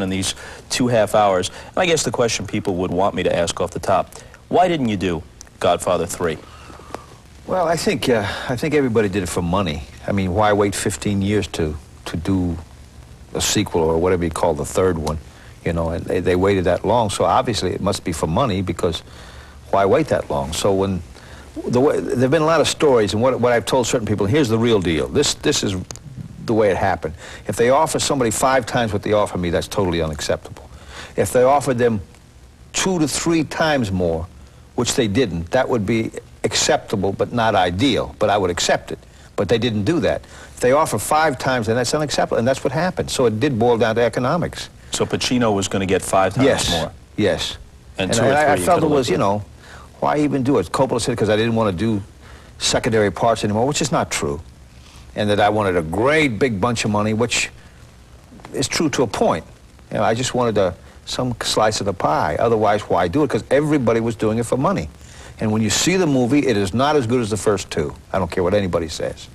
in these 2.5 hours. And I guess the question people would want me to ask off the top, why didn't you do Godfather 3? Well, I think everybody did it for money. I mean, why wait 15 years to do a sequel or whatever you call the third one? You know, and they waited that long, so obviously it must be for money, because why wait that long? So when there have been a lot of stories, and what I've told certain people, here's the real deal. This is the way it happened. If they offer somebody 5 times what they offer me, that's totally unacceptable. If they offered them 2 to 3 times more, which they didn't, that would be acceptable but not ideal, but I would accept it. But they didn't do that. If they offer 5 times, then that's unacceptable, and that's what happened. So it did boil down to economics. So Pacino was going to get 5 times more? Yes. And 2 or 3 I felt it was, you know, why even do it? Coppola said because I didn't want to do secondary parts anymore, which is not true. And that I wanted a great big bunch of money, which is true to a point. You know, I just wanted some slice of the pie. Otherwise, why do it? Because everybody was doing it for money. And when you see the movie, it is not as good as the first 2. I don't care what anybody says.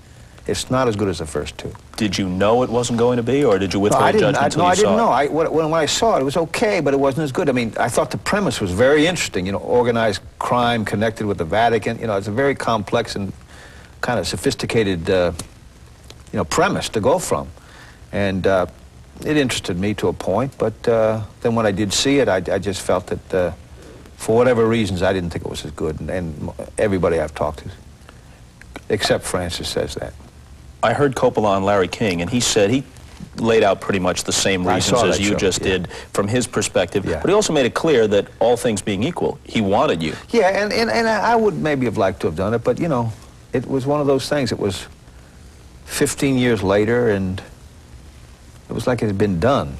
It's not as good as the first 2. Did you know it wasn't going to be, or did you withhold judgment until you saw it? No, I didn't know. When I saw it, it was okay, but it wasn't as good. I mean, I thought the premise was very interesting. You know, organized crime connected with the Vatican. You know, it's a very complex and kind of sophisticated you know, premise to go from. And it interested me to a point, but then when I did see it, I just felt that for whatever reasons, I didn't think it was as good. And everybody I've talked to, except Francis, says that. I heard Coppola on Larry King, and he said he laid out pretty much the same reasons as you just did from his perspective. Yeah. But he also made it clear that all things being equal, he wanted you. Yeah, and I would maybe have liked to have done it, but, you know, it was one of those things. It was 15 years later, and it was like it had been done.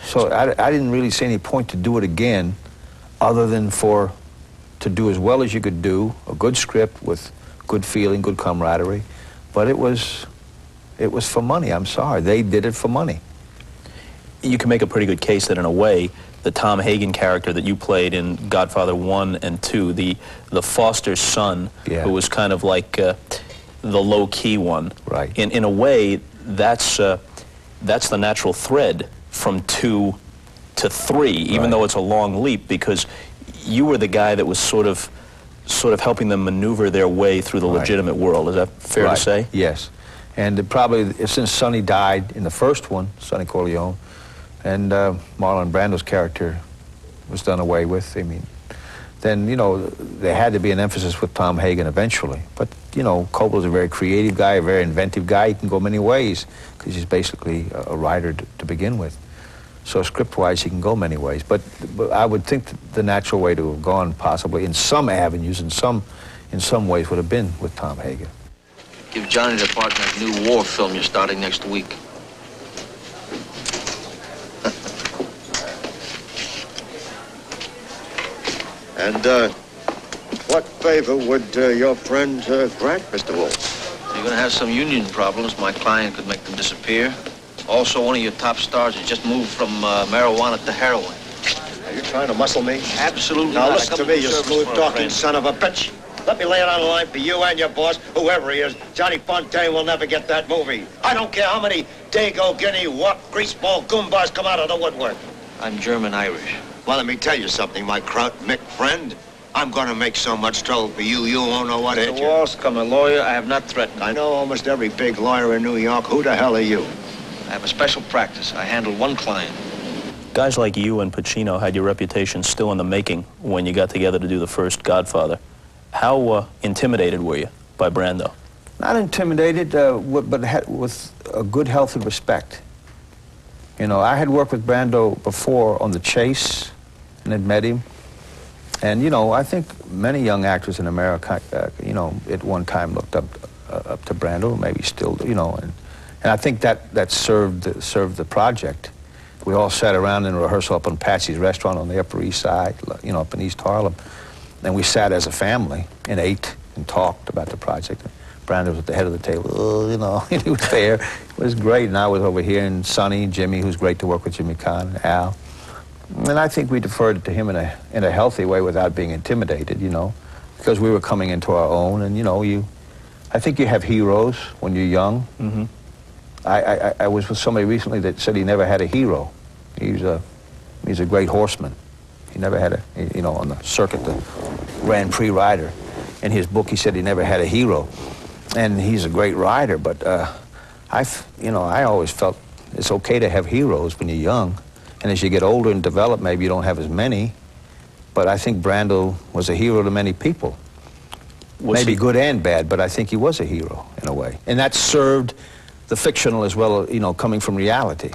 So I didn't really see any point to do it again, other than to do as well as you could do, a good script with good feeling, good camaraderie. But it was for money. I'm sorry. They did it for money. You can make a pretty good case that, in a way, the Tom Hagen character that you played in Godfather 1 and 2, the foster son, who was kind of like the low-key one. Right. In a way, that's the natural thread from 2 to 3, even though it's a long leap, because you were the guy that was sort of helping them maneuver their way through the legitimate world. Is that fair to say? Yes. And probably since Sonny died in the first one, Sonny Corleone, and Marlon Brando's character was done away with, I mean, then, you know, there had to be an emphasis with Tom Hagen eventually. But, you know, Coppola's a very creative guy, a very inventive guy. He can go many ways, because he's basically a writer to begin with. So script-wise, he can go many ways. But I would think that the natural way to have gone, possibly in some avenues, in some ways, would have been with Tom Hagen. Give Johnny the part in that new war film you're starting next week. And what favor would your friend grant, Mr. Wolf? You're going to have some union problems. My client could make them disappear. Also, one of your top stars has just moved from marijuana to heroin. Are you trying to muscle me? Absolutely now not. Listen to me, you smooth-talking son of a bitch. Let me lay it on the line for you and your boss, whoever he is. Johnny Fontaine will never get that movie. I don't care how many Dago, Guinea, Wop, Greaseball, Goombas come out of the woodwork. I'm German-Irish. Well, let me tell you something, my Kraut Mick friend. I'm going to make so much trouble for you, you won't know what hit you. Walscombe, a lawyer, I have not threatened. I know almost every big lawyer in New York. Who the hell are you? I have a special practice. I handle one client. Guys like you and Pacino had your reputation still in the making when you got together to do the first Godfather. How intimidated were you by Brando? Not intimidated, but with a good, healthy respect. You know, I had worked with Brando before on The Chase and had met him. And, you know, I think many young actors in America, you know, at one time looked up to Brando, maybe still, you know, and I think that served the project. We all sat around in rehearsal up on Patsy's Restaurant on the Upper East Side, you know, up in East Harlem. And we sat as a family and ate and talked about the project. Brando was at the head of the table, you know, he was there. It was great, and I was over here, and Sonny, Jimmy, who's great to work with, Jimmy Caan, and Al. And I think we deferred to him in a healthy way without being intimidated, you know, because we were coming into our own, and, you know, I think you have heroes when you're young. Mm-hmm. I was with somebody recently that said he never had a hero. He's a great horseman. He never had on the circuit, the Grand Prix rider. In his book, he said he never had a hero. And he's a great rider, but I always felt it's okay to have heroes when you're young. And as you get older and develop, maybe you don't have as many. But I think Brando was a hero to many people. Maybe good and bad, but I think he was a hero in a way. And that served the fictional as well, coming from reality.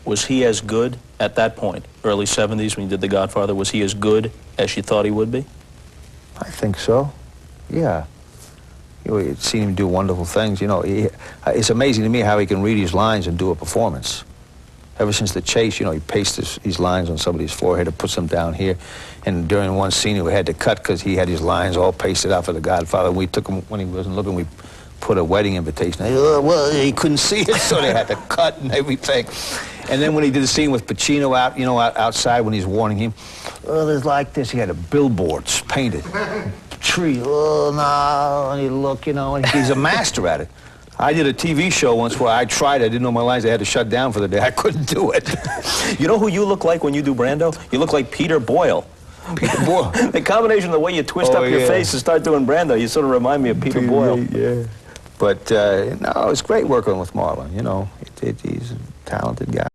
Was he as good at that point, early 70s when you did The Godfather, was he as good as you thought he would be? I think so, yeah. You've seen him do wonderful things. It's amazing to me how he can read his lines and do a performance. Ever since The Chase, he pastes these lines on somebody's forehead and puts them down here. And during one scene, we had to cut because he had his lines all pasted out for The Godfather. We took him, when he wasn't looking, we put a wedding invitation. Well, he couldn't see it, so they had to cut and everything. And then when he did the scene with Pacino outside when he's warning him, there's like this, he had billboards painted. Tree, no, and he'd look, and he's a master at it. I did a TV show once where I tried, I didn't know my lines, I had to shut down for the day. I couldn't do it. You know who you look like when you do Brando? You look like Peter Boyle. Peter Boyle. The combination of the way you twist up your face and start doing Brando, you sort of remind me of Peter Boyle. Yeah. But, no, it's great working with Marlon, he's a talented guy.